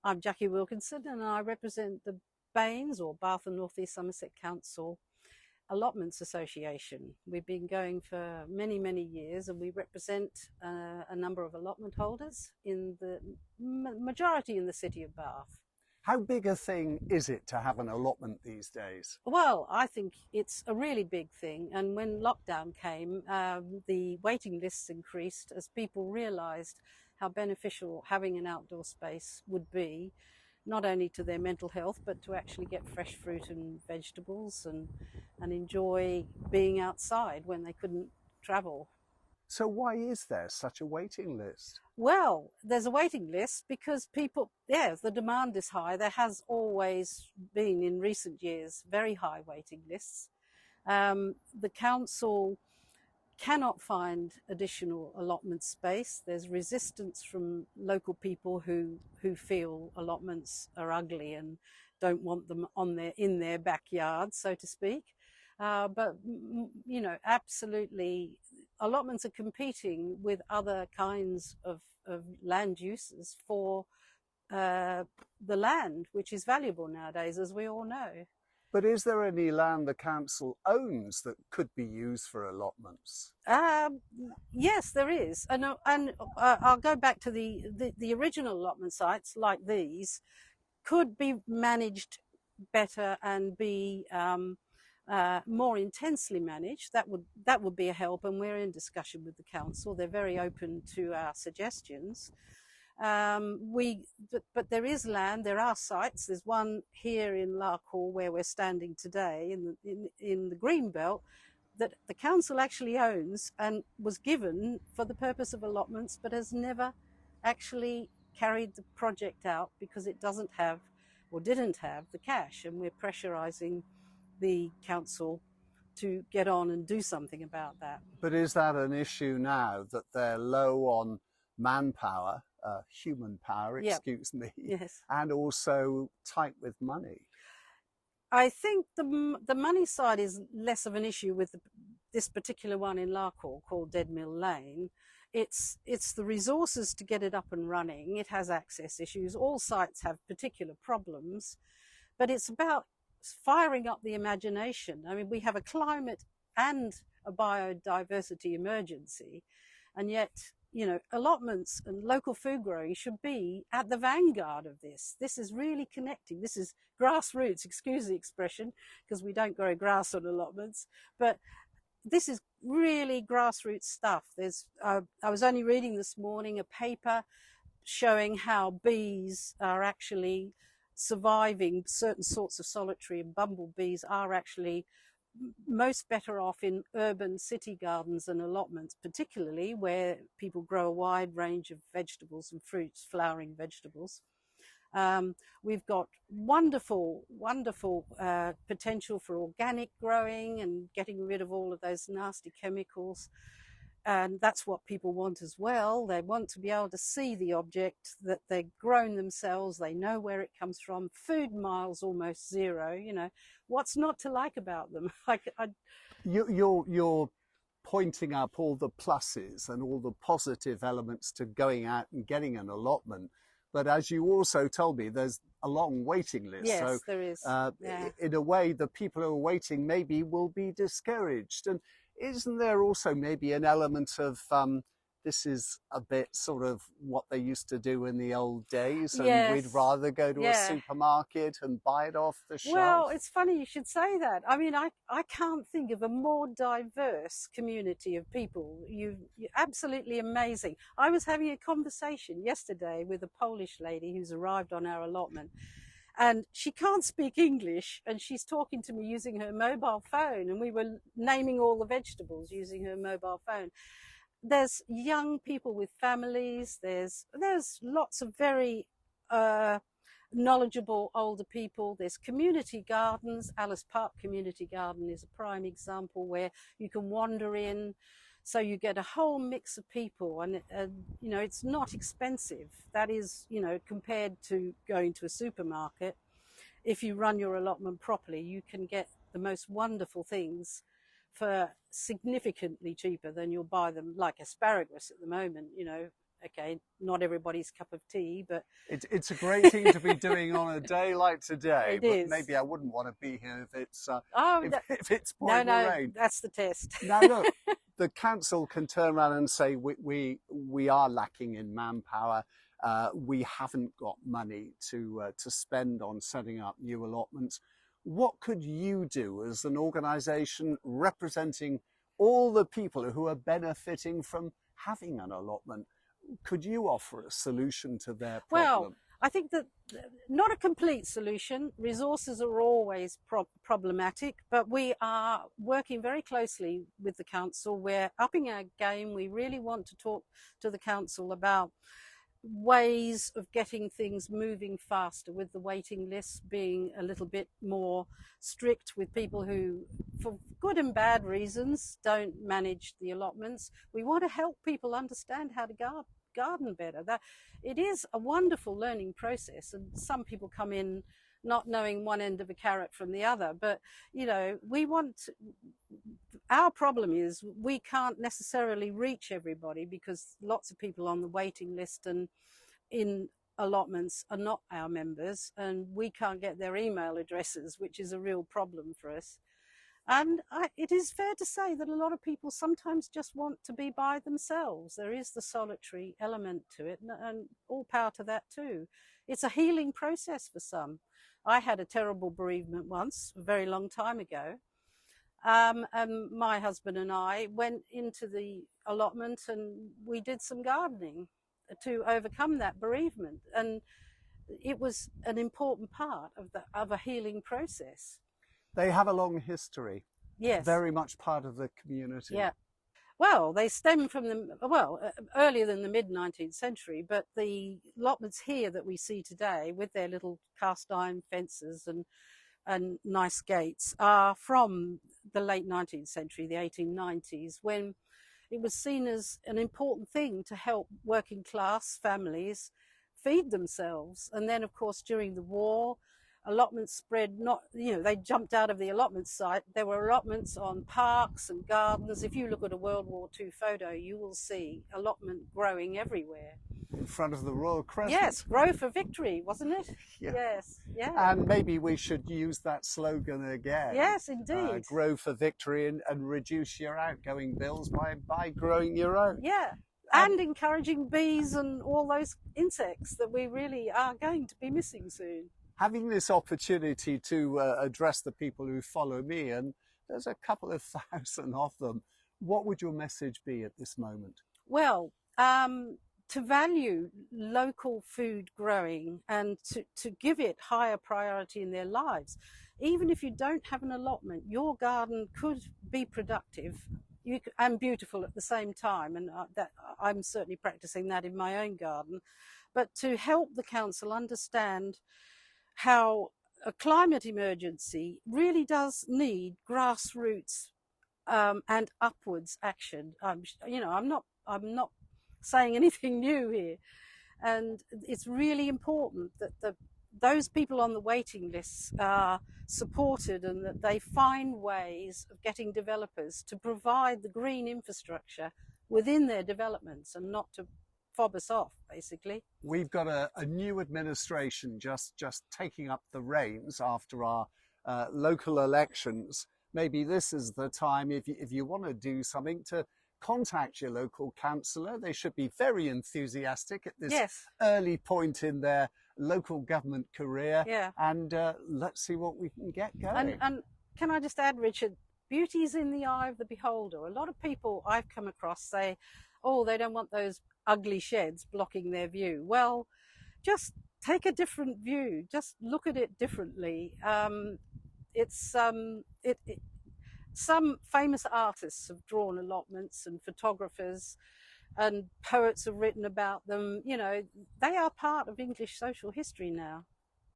I'm Jacky Wilkinson and I represent the BANES, or Bath and North East Somerset Council Allotments Association. We've been going for many, many years and we represent a number of allotment holders in the majority in the city of Bath. How big a thing is it to have an allotment these days? Well, I think it's a really big thing. And when lockdown came, the waiting lists increased as people realised how beneficial having an outdoor space would be, not only to their mental health, but to actually get fresh fruit and vegetables and enjoy being outside when they couldn't travel. So why is there such a waiting list? Well, there's a waiting list because people, the demand is high. There has always been in recent years very high waiting lists. The council cannot find additional allotment space. There's resistance from local people who feel allotments are ugly and don't want them in their backyard, so to speak. But you know, absolutely, allotments are competing with other kinds of land uses for the land, which is valuable nowadays, as we all know. But is there any land the council owns that could be used for allotments? Yes, there is, and I'll go back to the original allotment sites like these could be managed better and be more intensely managed. That would be a help, and we're in discussion with the council. They're very open to our suggestions. But there is land, there are sites. There's one here in Larkhall where we're standing today in the green belt that the council actually owns and was given for the purpose of allotments, but has never actually carried the project out because it doesn't have or didn't have the cash, and we're pressurising the council to get on and do something about that. But is that an issue now that they're low on manpower, human power, excuse me, yes, and also tight with money? I think the money side is less of an issue with this particular one in Larkhall called Dead Mill Lane. It's the resources to get it up and running. It has access issues. All sites have particular problems, but it's about firing up the imagination. I mean, we have a climate and a biodiversity emergency, and yet, you know, allotments and local food growing should be at the vanguard of this. This is really connecting. This is grassroots, excuse the expression, because we don't grow grass on allotments, but this is really grassroots stuff. I was only reading this morning a paper showing how bees are actually surviving. Certain sorts of solitary and bumblebees are actually most better off in urban city gardens and allotments, particularly where people grow a wide range of vegetables and fruits, flowering vegetables. We've got wonderful potential for organic growing and getting rid of all of those nasty chemicals. And that's what people want as well. They want to be able to see the object that they've grown themselves. They know where it comes from. Food miles almost zero. You know, what's not to like about them? You're pointing up all the pluses and all the positive elements to going out and getting an allotment. But as you also told me, there's a long waiting list. Yes, so, there is. In a way, the people who are waiting maybe will be discouraged. And isn't there also maybe an element of this is a bit sort of what they used to do in the old days, and yes. we'd rather go to a supermarket and buy it off the shelf? Well, it's funny you should say that. I mean, I can't think of a more diverse community of people. You're absolutely amazing. I was having a conversation yesterday with a Polish lady who's arrived on our allotment, and she can't speak English, and she's talking to me using her mobile phone, and we were naming all the vegetables using her mobile phone. There's young people with families. There's lots of very knowledgeable older people. There's community gardens. Alice Park Community Garden is a prime example where you can wander in. So you get a whole mix of people, and you know, it's not expensive. That is, you know, compared to going to a supermarket. If you run your allotment properly, you can get the most wonderful things for significantly cheaper than you'll buy them, like asparagus at the moment, you know, Okay, not everybody's cup of tea, but it's a great thing to be doing on a day like today. it But is. maybe I wouldn't want to be here if it's Oh, if it's no, pouring no, rain. that's the test. Now look, the council can turn around and say we are lacking in manpower. We haven't got money to spend on setting up new allotments. What could you do as an organisation representing all the people who are benefiting from having an allotment? Could you offer a solution to their problem? Well, I think that not a complete solution. Resources are always problematic, but we are working very closely with the council. We're upping our game. We really want to talk to the council about ways of getting things moving faster, with the waiting lists being a little bit more strict with people who, for good and bad reasons, don't manage the allotments. We want to help people understand how to garden better. That it is a wonderful learning process, and some people come in not knowing one end of a carrot from the other, but you know, our problem is we can't necessarily reach everybody because lots of people on the waiting list and in allotments are not our members, and we can't get their email addresses, which is a real problem for us. And it is fair to say that a lot of people sometimes just want to be by themselves. There is the solitary element to it, and all power to that too. It's a healing process for some. I had a terrible bereavement once, a very long time ago. And my husband and I went into the allotment and we did some gardening to overcome that bereavement. And it was an important part of a healing process. They have a long history. Yes. Very much part of the community. Yeah. Well, they stem from earlier than the mid-19th century, but the allotments here that we see today with their little cast iron fences and nice gates are from the late 19th century, the 1890s, when it was seen as an important thing to help working class families feed themselves. And then, of course, during the war, allotments spread, they jumped out of the allotment site. There were allotments on parks and gardens. If you look at a World War II photo, you will see allotment growing everywhere. In front of the Royal Crescent. Yes, grow for victory, wasn't it? Yeah. Yes, yeah. And maybe we should use that slogan again. Yes, indeed. Grow for victory and reduce your outgoing bills by growing your own. Yeah. And encouraging bees and all those insects that we really are going to be missing soon. Having this opportunity to address the people who follow me, and there's a couple of thousand of them, what would your message be at this moment? Well, to value local food growing and to give it higher priority in their lives. Even if you don't have an allotment, your garden could be productive and beautiful at the same time, and I'm certainly practicing that in my own garden. But to help the council understand how a climate emergency really does need grassroots and upwards action. I'm not saying anything new here, and it's really important that those people on the waiting lists are supported and that they find ways of getting developers to provide the green infrastructure within their developments and not to fob us off, basically. We've got a new administration just taking up the reins after our local elections. Maybe this is the time, if you want to do something, to contact your local councillor. They should be very enthusiastic at this early point in their local government career. Yeah. And let's see what we can get going. And can I just add, Richard, beauty's in the eye of the beholder. A lot of people I've come across say, oh, they don't want those ugly sheds blocking their view. Well, just take a different view. Just look at it differently. Some famous artists have drawn allotments, and photographers and poets have written about them. You know, they are part of English social history now.